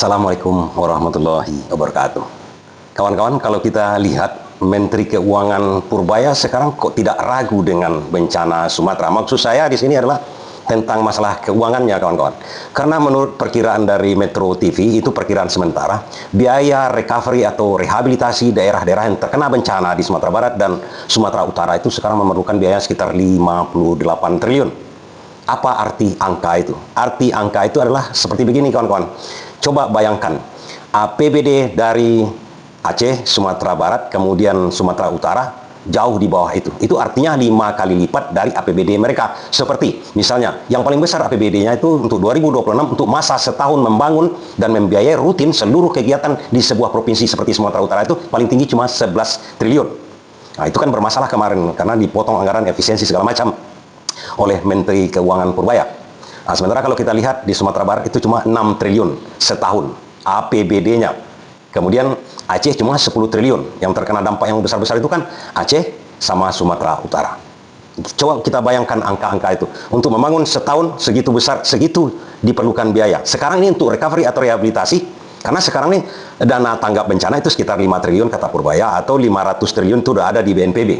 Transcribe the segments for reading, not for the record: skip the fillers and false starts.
Assalamualaikum warahmatullahi wabarakatuh. Kawan-kawan, kalau kita lihat Menteri Keuangan Purbaya sekarang kok tidak ragu dengan bencana Sumatera. Maksud saya di sini adalah tentang masalah keuangannya, kawan-kawan. Karena menurut perkiraan dari Metro TV, itu perkiraan sementara, biaya recovery atau rehabilitasi daerah-daerah yang terkena bencana di Sumatera Barat dan Sumatera Utara itu sekarang memerlukan biaya sekitar 58 triliun. Apa arti angka itu? Arti angka itu adalah seperti begini, kawan-kawan. Coba bayangkan, APBD dari Aceh, Sumatera Barat, kemudian Sumatera Utara, jauh di bawah itu. Itu artinya 5 kali lipat dari APBD mereka. Seperti, misalnya, yang paling besar APBD-nya itu untuk 2026, untuk masa setahun membangun dan membiayai rutin seluruh kegiatan di sebuah provinsi seperti Sumatera Utara itu, paling tinggi cuma 11 triliun. Nah, itu kan bermasalah kemarin, karena dipotong anggaran efisiensi segala macam oleh Menteri Keuangan Purbaya. Nah, sementara kalau kita lihat di Sumatera Barat itu cuma 6 triliun setahun APBD-nya. Kemudian Aceh cuma 10 triliun. Yang terkena dampak yang besar-besar itu kan Aceh sama Sumatera Utara. Coba kita bayangkan angka-angka itu. Untuk membangun setahun segitu besar, segitu diperlukan biaya. Sekarang ini untuk recovery atau rehabilitasi, karena sekarang ini dana tanggap bencana itu sekitar 5 triliun kata Purbaya, atau 500 triliun itu sudah ada di BNPB.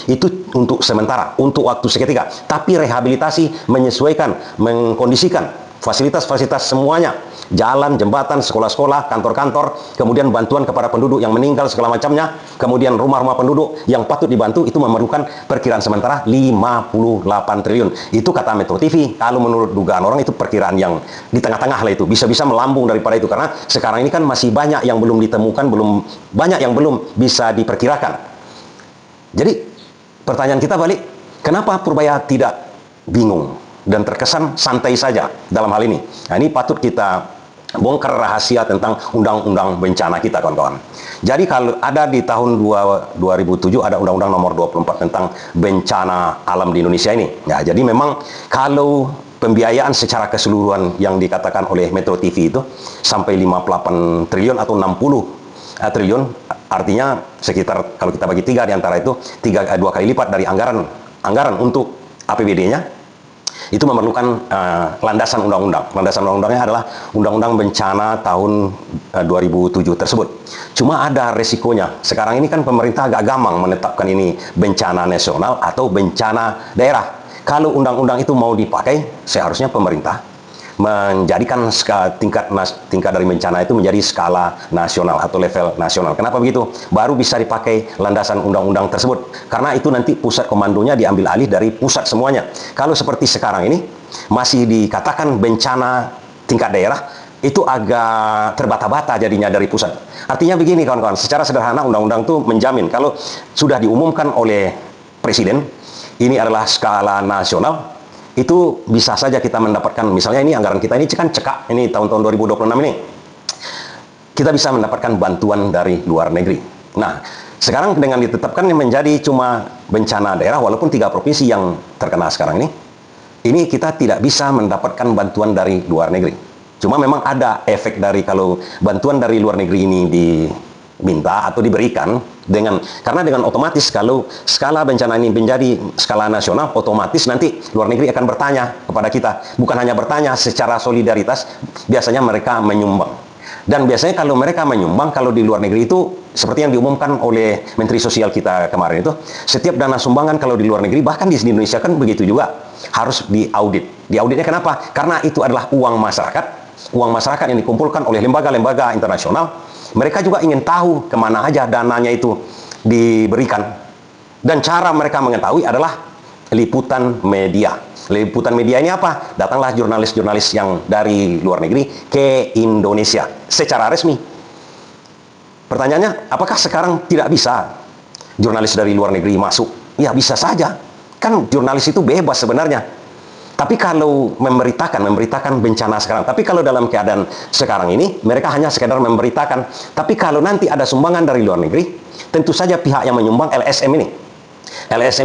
Itu untuk sementara, untuk waktu seketika. Tapi rehabilitasi menyesuaikan, mengkondisikan fasilitas-fasilitas semuanya, jalan, jembatan, sekolah-sekolah, kantor-kantor, kemudian bantuan kepada penduduk yang meninggal segala macamnya, kemudian rumah-rumah penduduk yang patut dibantu, itu memerlukan perkiraan sementara 58 triliun. Itu kata Metro TV. Kalau menurut dugaan orang itu perkiraan yang di tengah-tengah lah, itu bisa-bisa melambung daripada itu, karena sekarang ini kan masih banyak yang belum ditemukan, banyak yang belum bisa diperkirakan. Jadi pertanyaan kita balik, kenapa Purbaya tidak bingung dan terkesan santai saja dalam hal ini? Nah, ini patut kita bongkar rahasia tentang undang-undang bencana kita, kawan-kawan. Jadi kalau ada di tahun 2007 ada undang-undang nomor 24 tentang bencana alam di Indonesia ini. Ya, jadi memang kalau pembiayaan secara keseluruhan yang dikatakan oleh Metro TV itu sampai 58 triliun atau 60 triliun, artinya sekitar, kalau kita bagi 3 di antara itu 2 kali lipat dari anggaran untuk APBD-nya, itu memerlukan landasan undang-undang. Landasan undang-undangnya adalah Undang-Undang Bencana tahun 2007 tersebut. Cuma ada resikonya. Sekarang ini kan pemerintah agak gampang menetapkan ini bencana nasional atau bencana daerah. Kalau undang-undang itu mau dipakai, seharusnya pemerintah menjadikan tingkat dari bencana itu menjadi skala nasional atau level nasional. Kenapa begitu? Baru bisa dipakai landasan undang-undang tersebut. Karena itu nanti pusat komandonya diambil alih dari pusat semuanya. Kalau seperti sekarang ini masih dikatakan bencana tingkat daerah, itu agak terbata-bata jadinya dari pusat. Artinya begini, kawan-kawan, secara sederhana undang-undang itu menjamin kalau sudah diumumkan oleh presiden ini adalah skala nasional, itu bisa saja kita mendapatkan, misalnya ini anggaran kita ini kan cekak, ini tahun-tahun 2026 ini, kita bisa mendapatkan bantuan dari luar negeri. Nah, sekarang dengan ditetapkan menjadi cuma bencana daerah, walaupun 3 provinsi yang terkena sekarang ini kita tidak bisa mendapatkan bantuan dari luar negeri. Cuma memang ada efek dari kalau bantuan dari luar negeri ini diminta atau diberikan, karena dengan otomatis kalau skala bencana ini menjadi skala nasional, otomatis nanti luar negeri akan bertanya kepada kita. Bukan hanya bertanya, secara solidaritas biasanya mereka menyumbang. Dan biasanya kalau mereka menyumbang, kalau di luar negeri itu seperti yang diumumkan oleh Menteri Sosial kita kemarin itu, setiap dana sumbangan kalau di luar negeri, bahkan di Indonesia kan begitu juga, harus diaudit. Diauditnya kenapa? Karena itu adalah uang masyarakat yang dikumpulkan oleh lembaga-lembaga internasional. Mereka juga ingin tahu kemana aja dananya itu diberikan. Dan cara mereka mengetahui adalah liputan media. Liputan media ini apa? Datanglah jurnalis-jurnalis yang dari luar negeri ke Indonesia secara resmi. Pertanyaannya, apakah sekarang tidak bisa jurnalis dari luar negeri masuk? Ya, bisa saja. Kan jurnalis itu bebas sebenarnya. Tapi kalau memberitakan bencana sekarang, tapi kalau dalam keadaan sekarang ini, mereka hanya sekedar memberitakan. Tapi kalau nanti ada sumbangan dari luar negeri, tentu saja pihak yang menyumbang, LSM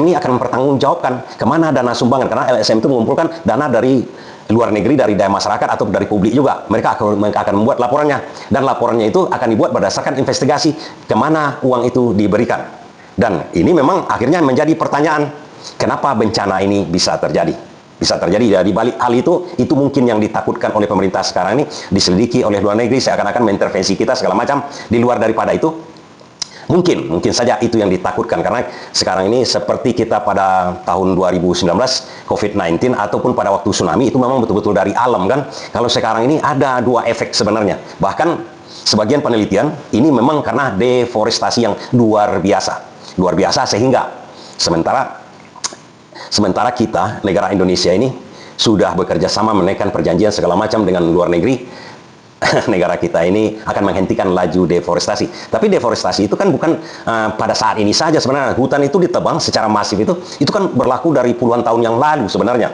ini akan mempertanggungjawabkan kemana dana sumbangan, karena LSM itu mengumpulkan dana dari luar negeri, dari daya masyarakat atau dari publik juga. Mereka akan membuat laporannya, dan laporannya itu akan dibuat berdasarkan investigasi kemana uang itu diberikan. Dan ini memang akhirnya menjadi pertanyaan, kenapa bencana ini bisa terjadi? Bisa terjadi. Di balik hal itu mungkin yang ditakutkan oleh pemerintah sekarang ini, diselidiki oleh luar negeri, seakan-akan mengintervensi kita segala macam. Di luar daripada itu, mungkin saja itu yang ditakutkan, karena sekarang ini seperti kita pada tahun 2019 COVID-19 ataupun pada waktu tsunami, itu memang betul-betul dari alam kan. Kalau sekarang ini ada dua efek sebenarnya. Bahkan sebagian penelitian ini memang karena deforestasi yang luar biasa sehingga sementara kita negara Indonesia ini sudah bekerja sama menaikkan perjanjian segala macam dengan luar negeri. Negara kita ini akan menghentikan laju deforestasi. Tapi deforestasi itu kan bukan pada saat ini saja sebenarnya. Hutan itu ditebang secara masif itu kan berlaku dari puluhan tahun yang lalu sebenarnya.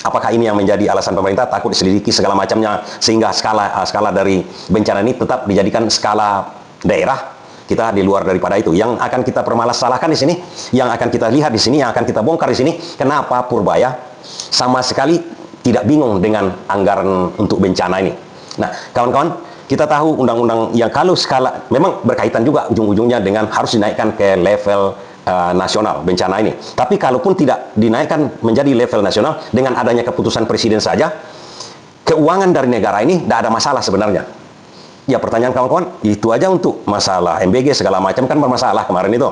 Apakah ini yang menjadi alasan pemerintah takut diselidiki segala macamnya, sehingga skala dari bencana ini tetap dijadikan skala daerah? Kita di luar daripada itu. Yang akan kita permasalahkan di sini, yang akan kita lihat di sini, yang akan kita bongkar di sini, kenapa Purbaya sama sekali tidak bingung dengan anggaran untuk bencana ini. Nah, kawan-kawan, kita tahu undang-undang yang kalau skala memang berkaitan juga ujung-ujungnya dengan harus dinaikkan ke level nasional bencana ini. Tapi kalaupun tidak dinaikkan menjadi level nasional dengan adanya keputusan presiden saja, keuangan dari negara ini tidak ada masalah sebenarnya. Ya, pertanyaan kawan-kawan, itu aja untuk masalah MBG segala macam kan bermasalah kemarin itu.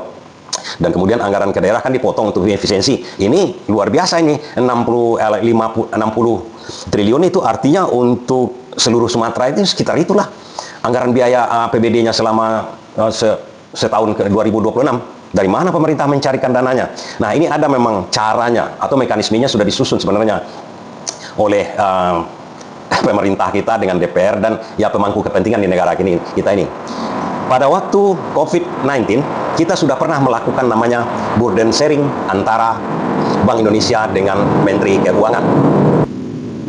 Dan kemudian anggaran ke daerah kan dipotong untuk efisiensi. Ini luar biasa ini, 60 triliun itu artinya untuk seluruh Sumatera itu sekitar itulah anggaran biaya APBD-nya selama setahun ke 2026. Dari mana pemerintah mencarikan dananya? Nah, ini ada memang caranya atau mekanismenya sudah disusun sebenarnya oleh pemerintah kita dengan DPR dan ya pemangku kepentingan di negara kita ini. Pada waktu COVID-19, kita sudah pernah melakukan namanya burden sharing antara Bank Indonesia dengan Menteri Keuangan.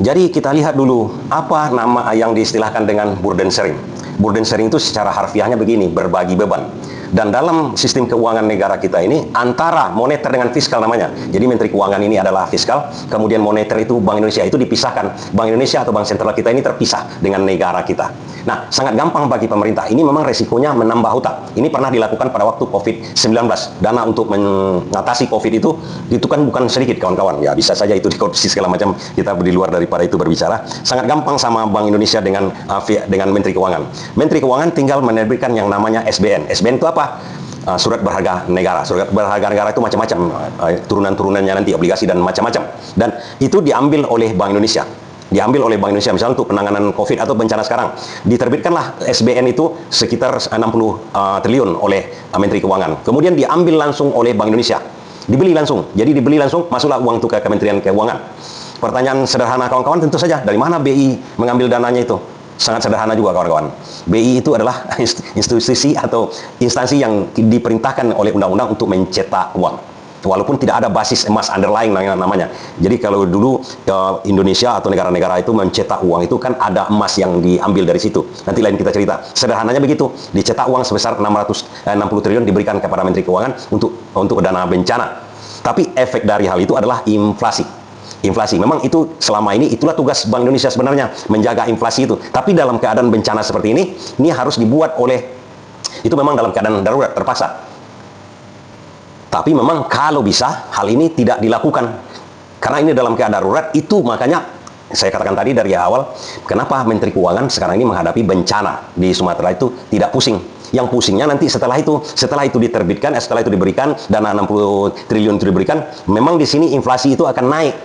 Jadi kita lihat dulu apa nama yang diistilahkan dengan burden sharing. Burden sharing itu secara harfiahnya begini, berbagi beban. Dan dalam sistem keuangan negara kita ini, antara moneter dengan fiskal namanya. Jadi Menteri Keuangan ini adalah fiskal, kemudian moneter itu Bank Indonesia, itu dipisahkan. Bank Indonesia atau Bank Sentral kita ini terpisah dengan negara kita. Nah, sangat gampang bagi pemerintah. Ini memang resikonya menambah hutang. Ini pernah dilakukan pada waktu COVID-19. Dana untuk mengatasi COVID itu kan bukan sedikit, kawan-kawan. Ya, bisa saja itu dikorupsi segala macam. Kita di luar daripada itu berbicara. Sangat gampang sama Bank Indonesia dengan Menteri Keuangan. Menteri Keuangan tinggal menerbitkan yang namanya SBN. SBN itu apa? Surat berharga negara. Surat berharga negara itu macam-macam, turunan-turunannya nanti, obligasi dan macam-macam. Dan itu diambil oleh Bank Indonesia. Diambil oleh Bank Indonesia misalnya untuk penanganan COVID atau bencana sekarang. Diterbitkanlah SBN itu sekitar 60 triliun oleh Menteri Keuangan. Kemudian diambil langsung oleh Bank Indonesia. Dibeli langsung. Jadi dibeli langsung, masuklah uang itu ke Kementerian Keuangan. Pertanyaan sederhana kawan-kawan tentu saja, dari mana BI mengambil dananya itu? Sangat sederhana juga kawan-kawan. BI itu adalah institusi atau instansi yang diperintahkan oleh undang-undang untuk mencetak uang. Walaupun tidak ada basis emas underlying namanya. Jadi kalau dulu Indonesia atau negara-negara itu mencetak uang itu kan ada emas yang diambil dari situ. Nanti lain kita cerita. Sederhananya begitu. Dicetak uang sebesar 660 triliun diberikan kepada Menteri Keuangan untuk dana bencana. Tapi efek dari hal itu adalah inflasi. Inflasi, memang itu selama ini itulah tugas Bank Indonesia sebenarnya, menjaga inflasi itu. Tapi dalam keadaan bencana seperti ini harus dibuat itu memang dalam keadaan darurat, terpaksa. Tapi memang kalau bisa hal ini tidak dilakukan karena ini dalam keadaan darurat. Itu makanya saya katakan tadi dari awal, kenapa Menteri Keuangan sekarang ini menghadapi bencana di Sumatera itu tidak pusing. Yang pusingnya nanti setelah itu diterbitkan, setelah itu diberikan dana 60 triliun itu diberikan, memang di sini inflasi itu akan naik.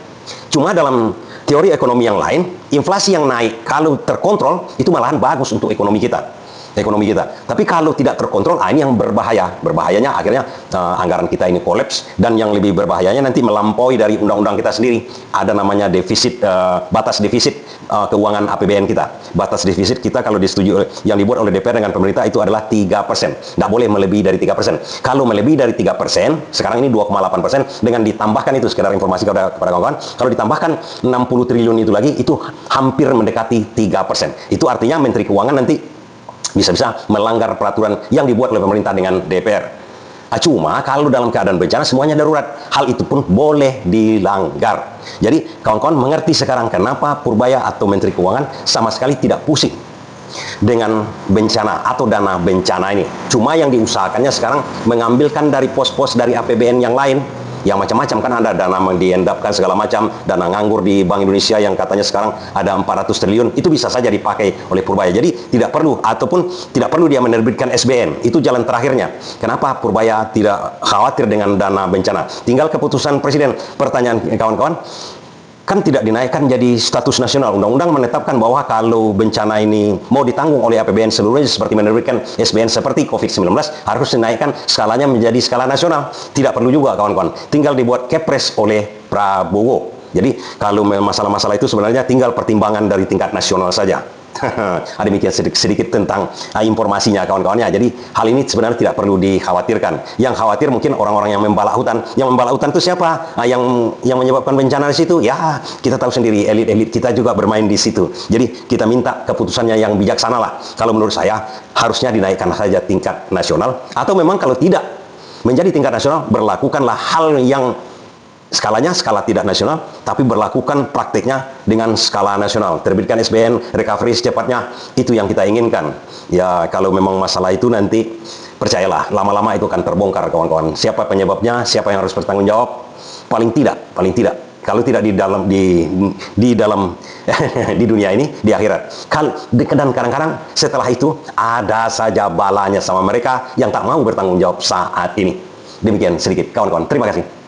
Cuma dalam teori ekonomi yang lain, inflasi yang naik kalau terkontrol itu malahan bagus untuk ekonomi kita. Tapi kalau tidak terkontrol, ini yang berbahaya. Berbahayanya akhirnya anggaran kita ini kolaps, dan yang lebih berbahayanya nanti melampaui dari undang-undang kita sendiri. Ada namanya defisit, batas defisit keuangan APBN kita. Batas defisit kita kalau disetujui yang dibuat oleh DPR dengan pemerintah itu adalah 3%. Tidak boleh melebihi dari 3%. Kalau melebihi dari 3%, sekarang ini 2,8%, dengan ditambahkan itu sekedar informasi kepada kawan-kawan, kalau ditambahkan 60 triliun itu lagi, itu hampir mendekati 3%. Itu artinya Menteri Keuangan nanti bisa-bisa melanggar peraturan yang dibuat oleh pemerintah dengan DPR. Cuma kalau dalam keadaan bencana semuanya darurat, hal itu pun boleh dilanggar. Jadi kawan-kawan mengerti sekarang kenapa Purbaya atau Menteri Keuangan sama sekali tidak pusing dengan bencana atau dana bencana ini. Cuma yang diusahakannya sekarang mengambilkan dari pos-pos dari APBN yang lain. yang macam-macam kan, ada dana diendapkan segala macam, dana nganggur di Bank Indonesia yang katanya sekarang ada 400 triliun, itu bisa saja dipakai oleh Purbaya. Jadi tidak perlu, ataupun tidak perlu dia menerbitkan SBN, itu jalan terakhirnya. Kenapa Purbaya tidak khawatir dengan dana bencana? Tinggal keputusan Presiden. Pertanyaan kawan-kawan, kan tidak dinaikkan jadi status nasional. Undang-undang menetapkan bahwa kalau bencana ini mau ditanggung oleh APBN seluruhnya seperti menerbitkan SBN seperti COVID-19, harus dinaikkan skalanya menjadi skala nasional. Tidak perlu juga kawan-kawan, tinggal dibuat kepres oleh Prabowo. Jadi kalau masalah-masalah itu sebenarnya tinggal pertimbangan dari tingkat nasional saja. Demikian sedikit tentang informasinya kawan-kawannya. Jadi hal ini sebenarnya tidak perlu dikhawatirkan. Yang khawatir mungkin orang-orang yang membalak hutan. Yang membalak hutan itu siapa? Yang menyebabkan bencana di situ? Ya, kita tahu sendiri, elit-elit kita juga bermain di situ. Jadi kita minta keputusannya yang bijaksana lah. Kalau menurut saya harusnya dinaikkan saja tingkat nasional, atau memang kalau tidak menjadi tingkat nasional, berlakukanlah hal yang skalanya skala tidak nasional, tapi berlakukan praktiknya dengan skala nasional. Terbitkan SBN, recovery secepatnya, itu yang kita inginkan. Ya, kalau memang masalah itu nanti, percayalah, lama-lama itu akan terbongkar kawan-kawan. Siapa penyebabnya, siapa yang harus bertanggung jawab? Paling tidak, kalau tidak di dalam di dunia ini, di akhirat. Dan kadang-kadang setelah itu ada saja balanya sama mereka yang tak mau bertanggung jawab saat ini. Demikian sedikit kawan-kawan. Terima kasih.